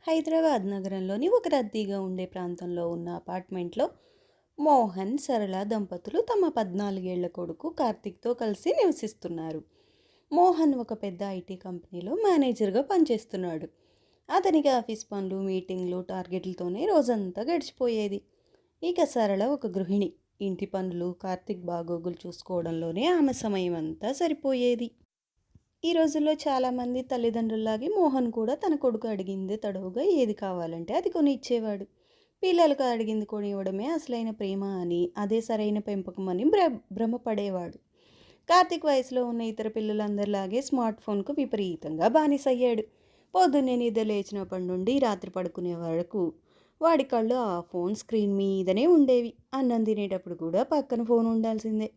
హైదరాబాద్ నగరంలోని ఒక రద్దీగా ఉండే ప్రాంతంలో ఉన్న అపార్ట్మెంట్లో మోహన్, సరళ దంపతులు తమ 14 ఏళ్ల కొడుకు కార్తీక్తో కలిసి నివసిస్తున్నారు. మోహన్ ఒక పెద్ద ఐటీ కంపెనీలో మేనేజర్గా పనిచేస్తున్నాడు. అతనికి ఆఫీస్ పనులు, మీటింగ్లు, టార్గెట్లతోనే రోజంతా గడిచిపోయేది. ఇక సరళ ఒక గృహిణి. ఇంటి పనులు, కార్తీక్ బాగోగులు చూసుకోవడంలోనే ఆమె సమయం అంతా సరిపోయేది. ఈ రోజుల్లో చాలామంది తల్లిదండ్రుల్లాగే మోహన్ కూడా తన కొడుకు అడిగింది తడవుగా ఏది కావాలంటే అది కొని ఇచ్చేవాడు. పిల్లలకు అడిగింది కొనివ్వడమే అసలైన ప్రేమ అని, అదే సరైన పెంపకం అని భ్రమపడేవాడు. కార్తీక్ వయసులో ఉన్న ఇతర పిల్లలందరిలాగే స్మార్ట్ ఫోన్కు విపరీతంగా బానిసయ్యాడు. పొద్దున్నే నిద్ర లేచినప్పటి నుండి రాత్రి పడుకునే వరకు వాడి కళ్ళు ఆ ఫోన్ స్క్రీన్ మీదనే ఉండేవి. అన్నం తినేటప్పుడు కూడా పక్కన ఫోన్ ఉండాల్సిందే.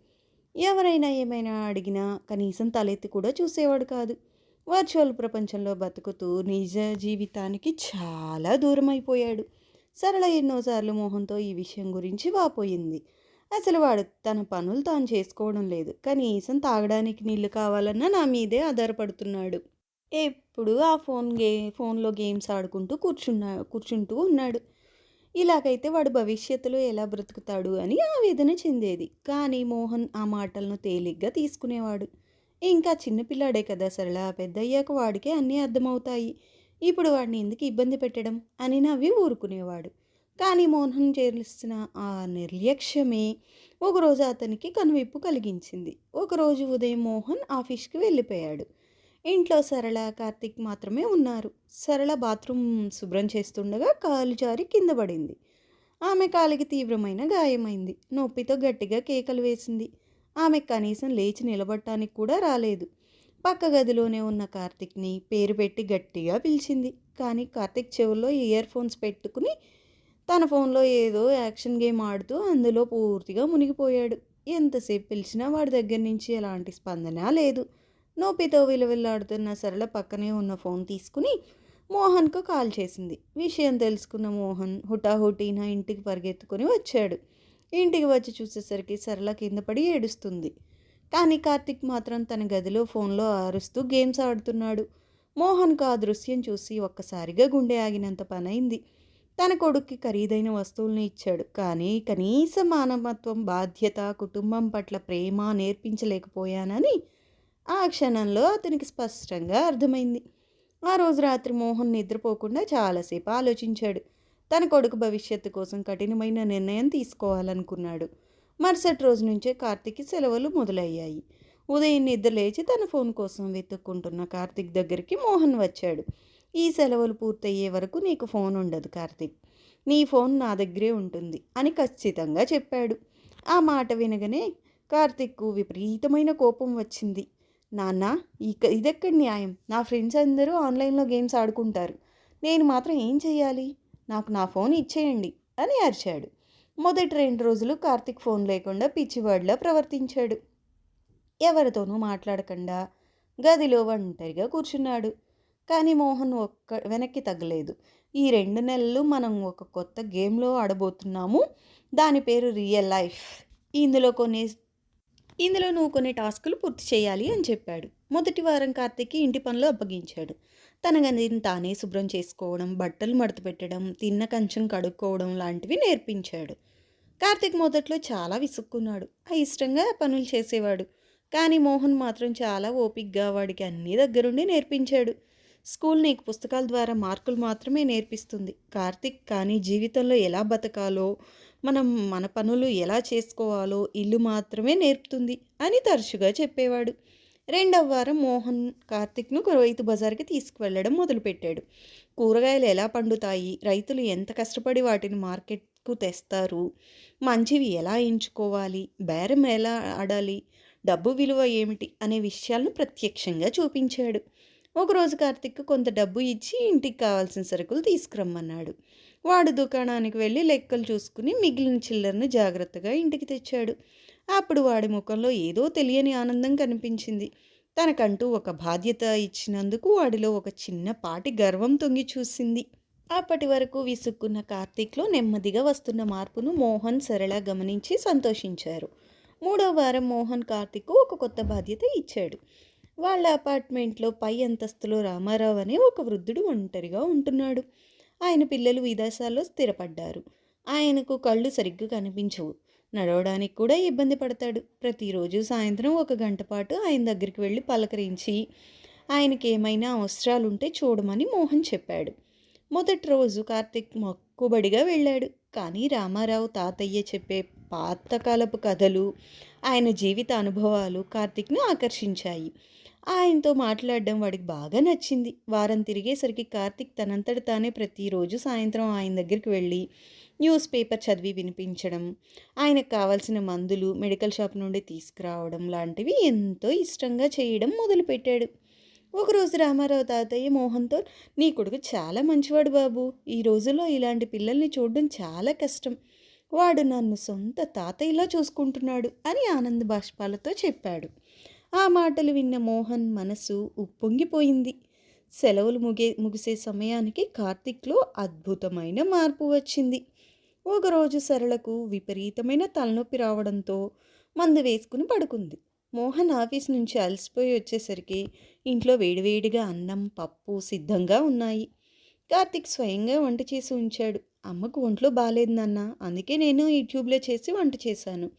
ఎవరైనా ఏమైనా అడిగినా కనీసం తలెత్తి కూడా చూసేవాడు కాదు. వర్చువల్ ప్రపంచంలో బతుకుతూ నిజ జీవితానికి చాలా దూరం అయిపోయాడు. సరళ ఎన్నోసార్లు మోహన్తో ఈ విషయం గురించి వాపోయింది. అసలు వాడు తన పనులు తాను చేసుకోవడం లేదు, కనీసం తాగడానికి నీళ్లు కావాలన్నా నా మీదే ఆధారపడుతున్నాడు. ఎప్పుడు ఆ ఫోన్లో గేమ్స్ ఆడుకుంటూ కూర్చుంటూ ఉన్నాడు. ఇలాగైతే వాడు భవిష్యత్తులో ఎలా బ్రతుకుతాడు అని ఆవేదన చెందేది. కానీ మోహన్ ఆ మాటలను తేలిగ్గా తీసుకునేవాడు. ఇంకా చిన్నపిల్లాడే కదా సరళ, పెద్దయ్యాక వాడికే అన్నీ అర్థమవుతాయి. ఇప్పుడు వాడిని ఎందుకు ఇబ్బంది పెట్టడం అని నవ్వి ఊరుకునేవాడు. కానీ మోహన్ చేసిన ఆ నిర్లక్ష్యమే ఒకరోజు అతనికి కనువిప్పు కలిగించింది. ఒకరోజు ఉదయం మోహన్ ఆఫీస్కి వెళ్ళిపోయాడు. ఇంట్లో సరళ, కార్తీక్ మాత్రమే ఉన్నారు. సరళ బాత్రూమ్ శుభ్రం చేస్తుండగా కాలు జారి కింద పడింది. ఆమె కాలికి తీవ్రమైన గాయమైంది. నొప్పితో గట్టిగా కేకలు వేసింది. ఆమె కనీసం లేచి నిలబడటానికి కూడా రాలేదు. పక్క గదిలోనే ఉన్న కార్తీక్ని పేరు పెట్టి గట్టిగా పిలిచింది. కానీ కార్తీక్ చెవుల్లో ఇయర్ ఫోన్స్ పెట్టుకుని తన ఫోన్లో ఏదో యాక్షన్ గేమ్ ఆడుతూ అందులో పూర్తిగా మునిగిపోయాడు. ఎంతసేపు పిలిచినా వాడి దగ్గర నుంచి ఎలాంటి స్పందన లేదు. నొప్పితో విలవిల్లాడుతున్న సరళ పక్కనే ఉన్న ఫోన్ తీసుకుని మోహన్కు కాల్ చేసింది. విషయం తెలుసుకున్న మోహన్ హుటాహుటీన ఇంటికి పరిగెత్తుకొని వచ్చాడు. ఇంటికి వచ్చి చూసేసరికి సరళ కింద పడి ఏడుస్తుంది. కానీ కార్తీక్ మాత్రం తన గదిలో ఫోన్లో అరుస్తూ గేమ్స్ ఆడుతున్నాడు. మోహన్కు ఆ దృశ్యం చూసి ఒక్కసారిగా గుండె ఆగినంత పనైంది. తన కొడుక్కి ఖరీదైన వస్తువులను ఇచ్చాడు, కానీ కనీస మానవత్వం, బాధ్యత, కుటుంబం పట్ల ప్రేమ నేర్పించలేకపోయానని ఆ క్షణంలో అతనికి స్పష్టంగా అర్థమైంది. ఆ రోజు రాత్రి మోహన్ నిద్రపోకుండా చాలాసేపు ఆలోచించాడు. తన కొడుకు భవిష్యత్తు కోసం కఠినమైన నిర్ణయం తీసుకోవాలనుకున్నాడు. మరుసటి రోజు నుంచే కార్తీక్కి సెలవులు మొదలయ్యాయి. ఉదయం నిద్ర లేచి తన ఫోన్ కోసం వెతుక్కుంటున్న కార్తీక్ దగ్గరికి మోహన్ వచ్చాడు. ఈ సెలవులు పూర్తయ్యే వరకు నీకు ఫోన్ ఉండదు కార్తీక్, నీ ఫోన్ నా దగ్గరే ఉంటుంది అని ఖచ్చితంగా చెప్పాడు. ఆ మాట వినగానే కార్తీక్కు విపరీతమైన కోపం వచ్చింది. నాన్న, ఇదెక్కడి న్యాయం? నా ఫ్రెండ్స్ అందరూ ఆన్లైన్లో గేమ్స్ ఆడుకుంటారు, నేను మాత్రం ఏం చెయ్యాలి? నాకు నా ఫోన్ ఇచ్చేయండి అని అరిచాడు. మొదటి 2 రోజులు కార్తీక్ ఫోన్ లేకుండా పిచ్చివాడిలా ప్రవర్తించాడు. ఎవరితోనూ మాట్లాడకుండా గదిలో ఒంటరిగా కూర్చున్నాడు. కానీ మోహన్ వెనక్కి తగ్గలేదు. ఈ 2 నెలలు మనం ఒక కొత్త గేమ్లో ఆడబోతున్నాము, దాని పేరు రియల్ లైఫ్. ఇందులో నువ్వు కొన్ని టాస్కులు పూర్తి చేయాలి అని చెప్పాడు. మొదటి వారం కార్తీక్కి ఇంటి పనులు అప్పగించాడు. తన గదిని తానే శుభ్రం చేసుకోవడం, బట్టలు మడత పెట్టడం, తిన్న కంచం కడుక్కోవడం లాంటివి నేర్పించాడు. కార్తీక్ మొదట్లో చాలా విసుక్కున్నాడు. ఇష్టంగా పనులు చేసేవాడు. కానీ మోహన్ మాత్రం చాలా ఓపిగ్గా వాడికి అన్నీ దగ్గరుండి నేర్పించాడు. స్కూల్ నీకు పుస్తకాల ద్వారా మార్కులు మాత్రమే నేర్పిస్తుంది కార్తీక్, కానీ జీవితంలో ఎలా బతకాలో, మన పనులు ఎలా చేసుకోవాలో ఇల్లు మాత్రమే నేర్పుతుంది అని తరచుగా చెప్పేవాడు. 2వ వారం మోహన్ కార్తీక్ను రైతు బజార్కి తీసుకువెళ్ళడం మొదలుపెట్టాడు. కూరగాయలు ఎలా పండుతాయి, రైతులు ఎంత కష్టపడి వాటిని మార్కెట్కు తెస్తారు, మంచివి ఎలా ఎంచుకోవాలి, బేరం ఎలా ఆడాలి, డబ్బు విలువ ఏమిటి అనే విషయాలను ప్రత్యక్షంగా చూపించాడు. ఒకరోజు కార్తీక్ కొంత డబ్బు ఇచ్చి ఇంటికి కావాల్సిన సరుకులు తీసుకురమ్మన్నాడు. వాడు దుకాణానికి వెళ్ళి లెక్కలు చూసుకుని మిగిలిన చిల్లరను జాగ్రత్తగా ఇంటికి తెచ్చాడు. అప్పుడు వాడి ముఖంలో ఏదో తెలియని ఆనందం కనిపించింది. తనకంటూ ఒక బాధ్యత ఇచ్చినందుకు వాడిలో ఒక చిన్నపాటి గర్వం తొంగి చూసింది. అప్పటి వరకు విసుక్కున్న కార్తీక్లో నెమ్మదిగా వస్తున్న మార్పును మోహన్, సరళ గమనించి సంతోషించారు. 3వ వారం మోహన్ కార్తీక్కు ఒక కొత్త బాధ్యత ఇచ్చాడు. వాళ్ళ అపార్ట్మెంట్లో పై అంతస్తులో రామారావు అనే ఒక వృద్ధుడు ఒంటరిగా ఉంటున్నాడు. ఆయన పిల్లలు విదేశాల్లో స్థిరపడ్డారు. ఆయనకు కళ్ళు సరిగ్గా కనిపించవు. నడవడానికి కూడా ఇబ్బంది పడతాడు. ప్రతిరోజు సాయంత్రం 1 గంట పాటు ఆయన దగ్గరికి వెళ్ళి పలకరించి ఆయనకేమైనా అవసరాలుంటే చూడమని మోహన్ చెప్పాడు. మొదటి రోజు కార్తీక్ మొక్కుబడిగా వెళ్ళాడు. కానీ రామారావు తాతయ్య చెప్పే పాతకాలపు కథలు, ఆయన జీవిత అనుభవాలు కార్తీక్ను ఆకర్షించాయి. ఆయనతో మాట్లాడడం వాడికి బాగా నచ్చింది. వారం తిరిగేసరికి కార్తీక్ తనంతట తానే ప్రతిరోజు సాయంత్రం ఆయన దగ్గరికి వెళ్ళి న్యూస్ పేపర్ చదివి వినిపించడం, ఆయనకు కావాల్సిన మందులు మెడికల్ షాప్ నుండి తీసుకురావడం లాంటివి ఎంతో ఇష్టంగా చేయడం మొదలుపెట్టాడు. ఒకరోజు రామారావు తాతయ్య మోహన్తో, నీ కొడుకు చాలా మంచివాడు బాబు. ఈ రోజుల్లో ఇలాంటి పిల్లల్ని చూడడం చాలా కష్టం. వాడు నన్ను సొంత తాతయ్యలా చూసుకుంటున్నాడు అని ఆనంద బాష్పాలతో చెప్పాడు. ఆ మాటలు విన్న మోహన్ మనసు ఉప్పొంగిపోయింది. సెలవులు ముగిసే సమయానికి కార్తీక్లో అద్భుతమైన మార్పు వచ్చింది. ఒకరోజు సరళకు విపరీతమైన తలనొప్పి రావడంతో మందు వేసుకుని పడుకుంది. మోహన్ ఆఫీస్ నుంచి అలసిపోయి వచ్చేసరికి ఇంట్లో వేడివేడిగా అన్నం పప్పు సిద్ధంగా ఉన్నాయి. కార్తీక్ స్వయంగా వంట చేసి ఉంచాడు. అమ్మకు ఒంట్లో బాగాలేదు నాన్న, అందుకే నేను యూట్యూబ్లో చేసి వంట చేశాను.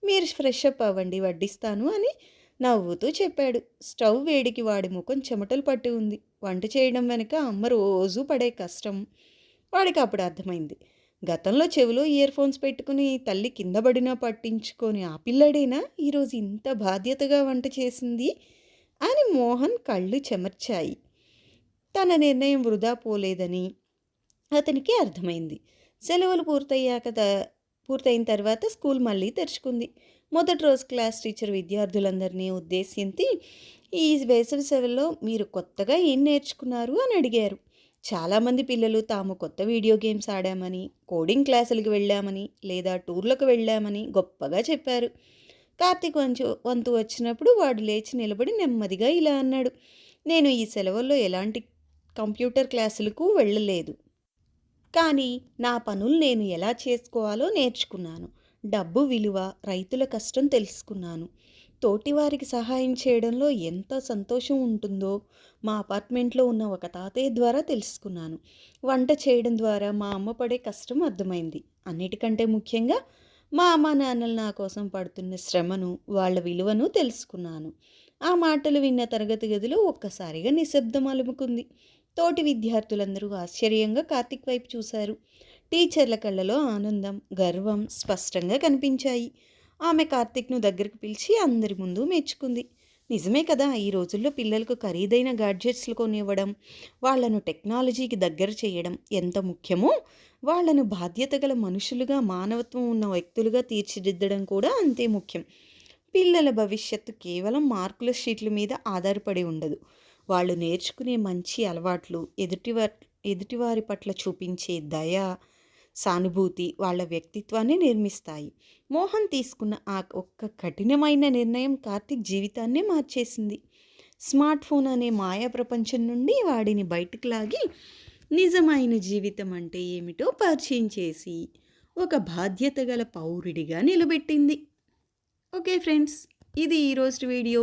మీరు ఫ్రెష్ అప్ అవ్వండి, వడ్డిస్తాను అని నవ్వుతూ చెప్పాడు. స్టవ్ వేడికి వాడి ముఖం చెమటలు పట్టి ఉంది. వంట చేయడం వెనుక అమ్మ రోజూ పడే కష్టం వాడికి అప్పుడు అర్థమైంది. గతంలో చెవిలో ఇయర్ ఫోన్స్ పెట్టుకుని తల్లి కింద పడినా పట్టించుకొని ఆ పిల్లడేనా ఈరోజు ఇంత బాధ్యతగా వంట చేసింది అని మోహన్ కళ్ళు చెమర్చాయి. తన నిర్ణయం వృధా పోలేదని అతనికి అర్థమైంది. సెలవులు పూర్తయిన తర్వాత స్కూల్ మళ్ళీ తెరుచుకుంది. మొదటి రోజు క్లాస్ టీచర్ విద్యార్థులందరినీ ఉద్దేశించి, ఈ వేసవి సెలవుల్లో మీరు కొత్తగా ఏం నేర్చుకున్నారు అని అడిగారు. చాలామంది పిల్లలు తాము కొత్త వీడియో గేమ్స్ ఆడామని, కోడింగ్ క్లాసులకు వెళ్ళామని, లేదా టూర్లకు వెళ్ళామని గొప్పగా చెప్పారు. కార్తీక్ వంతు వచ్చినప్పుడు వాడు లేచి నిలబడి నెమ్మదిగా ఇలా అన్నాడు, నేను ఈ సెలవుల్లో ఎలాంటి కంప్యూటర్ క్లాసులకు వెళ్ళలేదు. కానీ నా పనులు నేను ఎలా చేసుకోవాలో నేర్చుకున్నాను. డబ్బు విలువ, రైతుల కష్టం తెలుసుకున్నాను. తోటివారికి సహాయం చేయడంలో ఎంత సంతోషం ఉంటుందో మా అపార్ట్మెంట్లో ఉన్న ఒక తాతయ్య ద్వారా తెలుసుకున్నాను. వంట చేయడం ద్వారా మా అమ్మ పడే కష్టం అర్థమైంది. అన్నిటికంటే ముఖ్యంగా మా అమ్మ నాన్నలు నా కోసం పడుతున్న శ్రమను, వాళ్ళ విలువను తెలుసుకున్నాను. ఆ మాటలు విన్న తరగతి గదిలో ఒక్కసారిగా నిశ్శబ్దం అలుముకుంది. తోటి విద్యార్థులందరూ ఆశ్చర్యంగా కార్తీక్ వైపు చూశారు. టీచర్ల కళ్ళలో ఆనందం, గర్వం స్పష్టంగా కనిపించాయి. ఆమె కార్తీక్ను దగ్గరకు పిలిచి అందరి ముందు మెచ్చుకుంది. నిజమే కదా, ఈ రోజుల్లో పిల్లలకు ఖరీదైన గాడ్జెట్స్లు కొనివ్వడం, వాళ్లను టెక్నాలజీకి దగ్గర చేయడం ఎంత ముఖ్యమో, వాళ్లను బాధ్యత గల మనుషులుగా, మానవత్వం ఉన్న వ్యక్తులుగా తీర్చిదిద్దడం కూడా అంతే ముఖ్యం. పిల్లల భవిష్యత్తు కేవలం మార్కుల షీట్ల మీద ఆధారపడి ఉండదు. వాళ్ళు నేర్చుకునే మంచి అలవాట్లు, ఎదుటివారి పట్ల చూపించే దయ, సానుభూతి వాళ్ళ వ్యక్తిత్వాన్ని నిర్మిస్తాయి. మోహన్ తీసుకున్న ఆ ఒక్క కఠినమైన నిర్ణయం కార్తీక్ జీవితాన్నే మార్చేసింది. స్మార్ట్ ఫోన్ అనే మాయా ప్రపంచం నుండి వాడిని బయటకు లాగి నిజమైన జీవితం అంటే ఏమిటో పరిచయం చేసి ఒక బాధ్యత గల పౌరుడిగా నిలబెట్టింది. ఓకే ఫ్రెండ్స్, ఇది ఈరోజు వీడియో.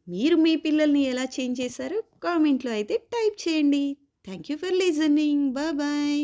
మీరు మీ పిల్లల్ని ఎలా చేంజ్ చేశారో కామెంట్లో అయితే టైప్ చేయండి. Thank you for listening. Bye.